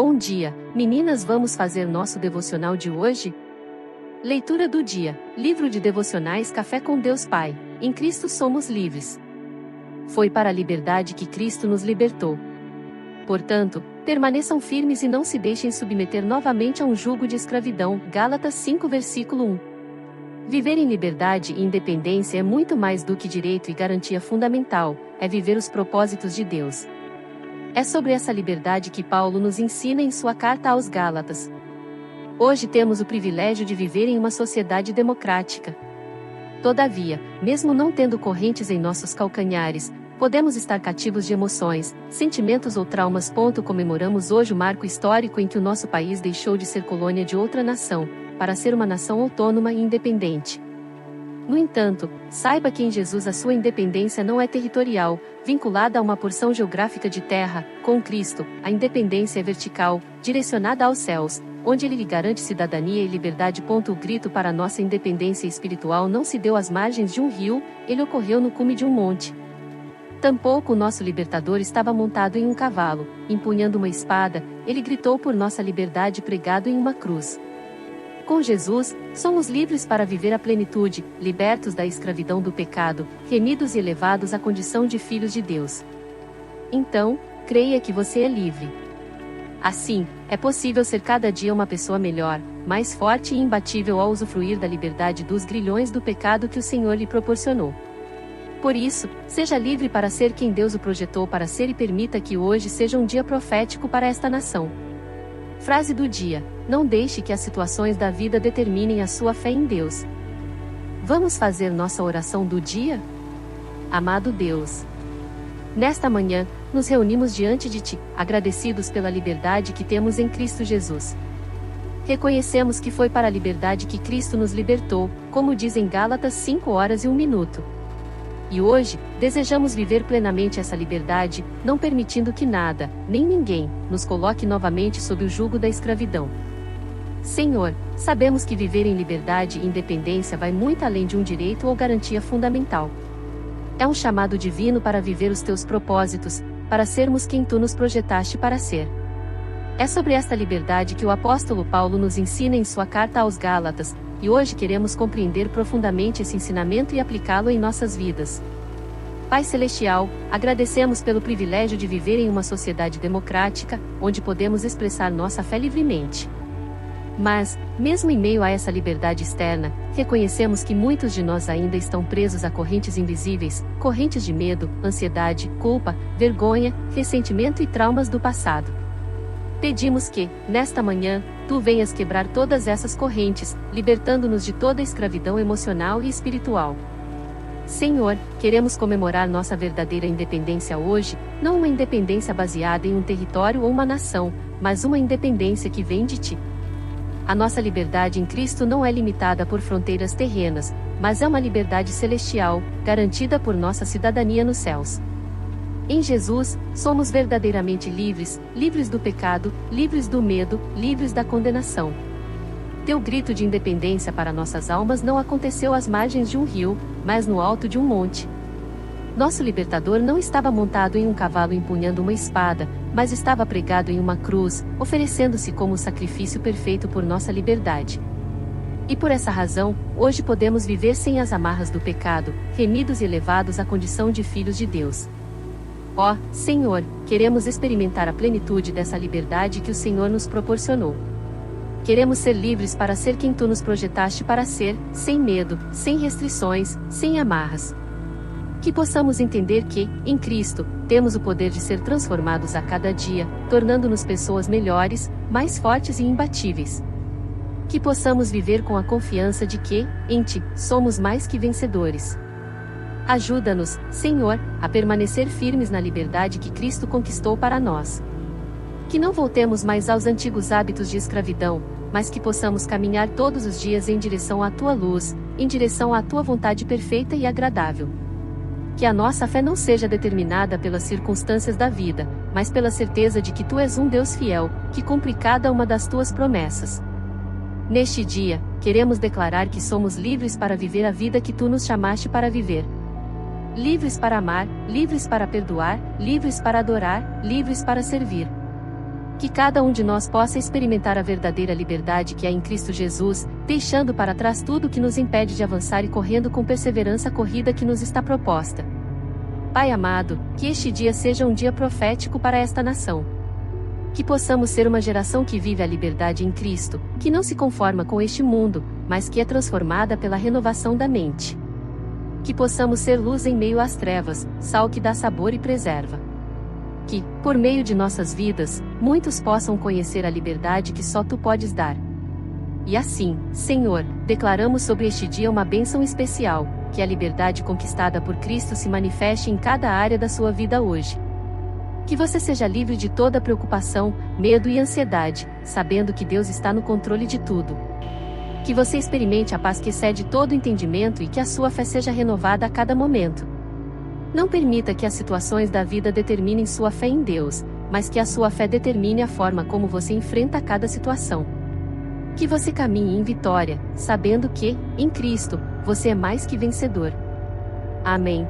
Bom dia, meninas, vamos fazer nosso devocional de hoje? Leitura do dia, livro de devocionais Café com Deus Pai. Em Cristo somos livres. Foi para a liberdade que Cristo nos libertou. Portanto, permaneçam firmes e não se deixem submeter novamente a um jugo de escravidão. Gálatas 5 versículo 1. Viver em liberdade e independência é muito mais do que direito e garantia fundamental, é viver os propósitos de Deus. É sobre essa liberdade que Paulo nos ensina em sua carta aos Gálatas. Hoje temos o privilégio de viver em uma sociedade democrática. Todavia, mesmo não tendo correntes em nossos calcanhares, podemos estar cativos de emoções, sentimentos ou traumas. Comemoramos hoje o marco histórico em que o nosso país deixou de ser colônia de outra nação, para ser uma nação autônoma e independente. No entanto, saiba que em Jesus a sua independência não é territorial, vinculada a uma porção geográfica de terra. Com Cristo, a independência é vertical, direcionada aos céus, onde Ele lhe garante cidadania e liberdade. O grito para nossa independência espiritual não se deu às margens de um rio, ele ocorreu no cume de um monte. Tampouco o nosso libertador estava montado em um cavalo, empunhando uma espada, ele gritou por nossa liberdade pregado em uma cruz. Com Jesus, somos livres para viver a plenitude, libertos da escravidão do pecado, remidos e elevados à condição de filhos de Deus. Então, creia que você é livre. Assim, é possível ser cada dia uma pessoa melhor, mais forte e imbatível ao usufruir da liberdade dos grilhões do pecado que o Senhor lhe proporcionou. Por isso, seja livre para ser quem Deus o projetou para ser e permita que hoje seja um dia profético para esta nação. Frase do dia: não deixe que as situações da vida determinem a sua fé em Deus. Vamos fazer nossa oração do dia? Amado Deus, nesta manhã, nos reunimos diante de Ti, agradecidos pela liberdade que temos em Cristo Jesus. Reconhecemos que foi para a liberdade que Cristo nos libertou, como diz em Gálatas 5:01. E hoje, desejamos viver plenamente essa liberdade, não permitindo que nada, nem ninguém, nos coloque novamente sob o jugo da escravidão. Senhor, sabemos que viver em liberdade e independência vai muito além de um direito ou garantia fundamental. É um chamado divino para viver os Teus propósitos, para sermos quem Tu nos projetaste para ser. É sobre esta liberdade que o apóstolo Paulo nos ensina em sua carta aos Gálatas, e hoje queremos compreender profundamente esse ensinamento e aplicá-lo em nossas vidas. Pai Celestial, agradecemos pelo privilégio de viver em uma sociedade democrática, onde podemos expressar nossa fé livremente. Mas, mesmo em meio a essa liberdade externa, reconhecemos que muitos de nós ainda estão presos a correntes invisíveis, correntes de medo, ansiedade, culpa, vergonha, ressentimento e traumas do passado. Pedimos que, nesta manhã, Tu venhas quebrar todas essas correntes, libertando-nos de toda a escravidão emocional e espiritual. Senhor, queremos comemorar nossa verdadeira independência hoje, não uma independência baseada em um território ou uma nação, mas uma independência que vem de Ti. A nossa liberdade em Cristo não é limitada por fronteiras terrenas, mas é uma liberdade celestial, garantida por nossa cidadania nos céus. Em Jesus, somos verdadeiramente livres, livres do pecado, livres do medo, livres da condenação. Teu grito de independência para nossas almas não aconteceu às margens de um rio, mas no alto de um monte. Nosso libertador não estava montado em um cavalo empunhando uma espada, mas estava pregado em uma cruz, oferecendo-se como sacrifício perfeito por nossa liberdade. E por essa razão, hoje podemos viver sem as amarras do pecado, remidos e elevados à condição de filhos de Deus. Ó, Senhor, queremos experimentar a plenitude dessa liberdade que o Senhor nos proporcionou. Queremos ser livres para ser quem Tu nos projetaste para ser, sem medo, sem restrições, sem amarras. Que possamos entender que, em Cristo, temos o poder de ser transformados a cada dia, tornando-nos pessoas melhores, mais fortes e imbatíveis. Que possamos viver com a confiança de que, em Ti, somos mais que vencedores. Ajuda-nos, Senhor, a permanecer firmes na liberdade que Cristo conquistou para nós. Que não voltemos mais aos antigos hábitos de escravidão, mas que possamos caminhar todos os dias em direção à Tua luz, em direção à Tua vontade perfeita e agradável. Que a nossa fé não seja determinada pelas circunstâncias da vida, mas pela certeza de que Tu és um Deus fiel, que cumpre cada uma das Tuas promessas. Neste dia, queremos declarar que somos livres para viver a vida que Tu nos chamaste para viver. livres para amar, livres para perdoar, livres para adorar, livres para servir. Que cada um de nós possa experimentar a verdadeira liberdade que há em Cristo Jesus, deixando para trás tudo que nos impede de avançar e correndo com perseverança a corrida que nos está proposta. Pai amado, que este dia seja um dia profético para esta nação. Que possamos ser uma geração que vive a liberdade em Cristo, que não se conforma com este mundo, mas que é transformada pela renovação da mente. Que possamos ser luz em meio às trevas, sal que dá sabor e preserva. Que, por meio de nossas vidas, muitos possam conhecer a liberdade que só Tu podes dar. E assim, Senhor, declaramos sobre este dia uma bênção especial, que a liberdade conquistada por Cristo se manifeste em cada área da sua vida hoje. Que você seja livre de toda preocupação, medo e ansiedade, sabendo que Deus está no controle de tudo. Que você experimente a paz que excede todo entendimento e que a sua fé seja renovada a cada momento. Não permita que as situações da vida determinem sua fé em Deus, mas que a sua fé determine a forma como você enfrenta cada situação. Que você caminhe em vitória, sabendo que, em Cristo, você é mais que vencedor. Amém.